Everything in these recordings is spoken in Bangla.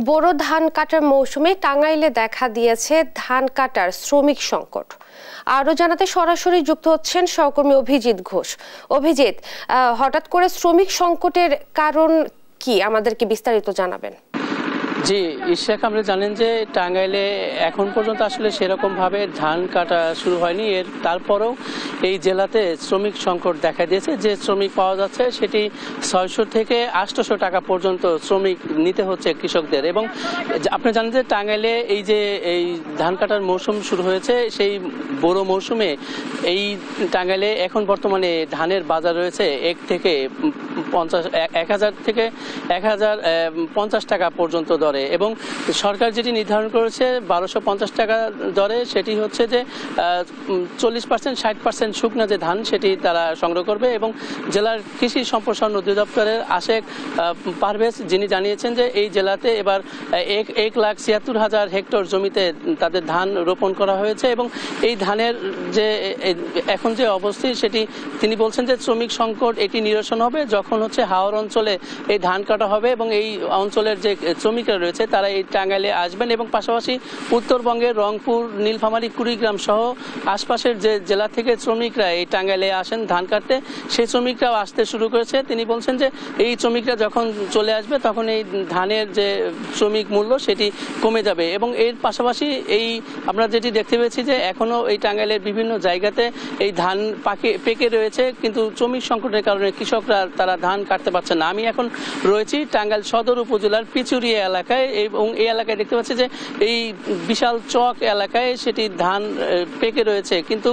বোরো ধান কাটার মৌসুমে টাঙ্গাইলে দেখা দিয়েছে ধান কাটার শ্রমিক সংকট। আরো জানাতে সরাসরি যুক্ত হচ্ছেন সহকর্মী অভিজিৎ ঘোষ। অভিজিৎ, হঠাৎ করে শ্রমিক সংকটের কারণ কি, আমাদেরকে বিস্তারিত জানাবেন। জি ইশাক, আমরা জানেন যে টাঙ্গাইলে এখন পর্যন্ত আসলে সেরকমভাবে ধান কাটা শুরু হয়নি। তারপরেও এই জেলাতে শ্রমিক সংকট দেখা দিয়েছে। যে শ্রমিক পাওয়া যাচ্ছে সেটি 600 থেকে 800 টাকা পর্যন্ত শ্রমিক নিতে হচ্ছে কৃষকদের। এবং আপনি জানেন যে টাঙ্গাইলে এই যে এই ধান কাটার মৌসুম শুরু হয়েছে, সেই বড় মৌসুমে এই টাঙ্গাইলে এখন বর্তমানে ধানের বাজার রয়েছে 1000 থেকে 1050 টাকা পর্যন্ত দরে। এবং সরকার যেটি নির্ধারণ করেছে 1250 টাকা দরে, সেটি হচ্ছে যে 40% 60% শুকনা যে ধান সেটি তারা সংগ্রহ করবে। এবং জেলার কৃষি সম্প্রসারণ অধিদপ্তরের আশেক পারভেজ যিনি জানিয়েছেন যে এই জেলাতে এবার 1,76,000 হেক্টর জমিতে তাদের ধান রোপণ করা হয়েছে। এবং এই ধানের যে এখন যে অবস্থা সেটি তিনি বলছেন যে শ্রমিক সংকট এটি নিরসন হবে যখন হচ্ছে হাওর অঞ্চলে এই ধান কাটা হবে এবং এই অঞ্চলের যে শ্রমিকরা রয়েছে তারা এই টাঙ্গাইলে আসবেন। এবং পাশাপাশি উত্তরবঙ্গের রংপুর, নীলফামারী, কুড়িগ্রাম সহ আশপাশের যে জেলা থেকে শ্রমিকরা এই টাঙ্গাইলে আসেন ধান কাটতে, সেই শ্রমিকরাও আসতে শুরু করেছে। তিনি বলছেন যে এই শ্রমিকরা যখন চলে আসবে তখন এই ধানের যে শ্রমিক মূল্য সেটি কমে যাবে। এবং এর পাশাপাশি এই আমরা যেটি দেখতে পেয়েছি যে এখনও এই টাঙ্গাইলের বিভিন্ন জায়গাতে এই ধান পেকে রয়েছে, কিন্তু শ্রমিক সংকটের কারণে কৃষকরা তারা ধান কাটতে পারছে না। আমি এখন রয়েছি টাঙ্গাইল সদর উপজেলার পিচুরিয়া এলাকায়, এবং এই এলাকায় দেখতে পাচ্ছি যে এই বিশাল চক এলাকায় সেটি ধান পেকে রয়েছে। কিন্তু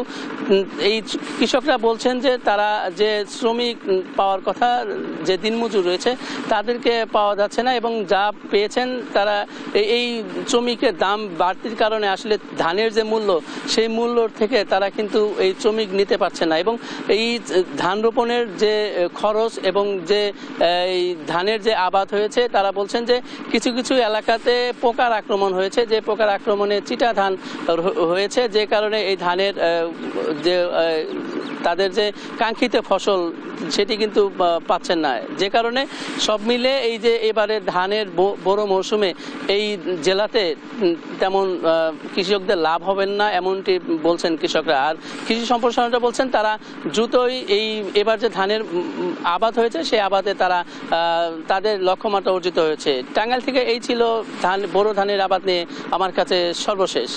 এই কৃষকরা বলছেন যে তারা যে শ্রমিক পাওয়ার কথা, যে দিনমজুর রয়েছে তাদেরকে পাওয়া যাচ্ছে না। এবং যা পেয়েছেন তারা এই শ্রমিকের দাম বাড়তির কারণে আসলে ধানের যে মূল্য সেই মূল্যর থেকে তারা কিন্তু এই শ্রমিক নিতে পারছে না। এবং এই ধান রোপণের যে খরচ এবং যে এই ধানের যে আবাদ হয়েছে, তারা বলছেন যে কিছু কিছু এলাকাতে পোকার আক্রমণ হয়েছে, যে পোকার আক্রমণে চিটা ধান হয়েছে, যে কারণে এই ধানের যে তাদের যে কাঙ্ক্ষিত ফসল সেটি কিন্তু পাচ্ছেন না। যে কারণে সব মিলে এই যে এবারে ধানের বড় মৌসুমে এই জেলাতে তেমন কৃষকদের লাভ হবেন না এমনটি বলছেন কৃষকরা। আর কৃষি সম্প্রসারণরা বলছেন তারা দ্রুতই এবার যে ধানের আবাদ হয়েছে সেই আবাদে তারা তাদের লক্ষ্যমাত্রা অর্জিত হয়েছে। টাঙ্গাইল থেকে এই ছিল বড় ধানের আবাদ নিয়ে আমার কাছে সর্বশেষ।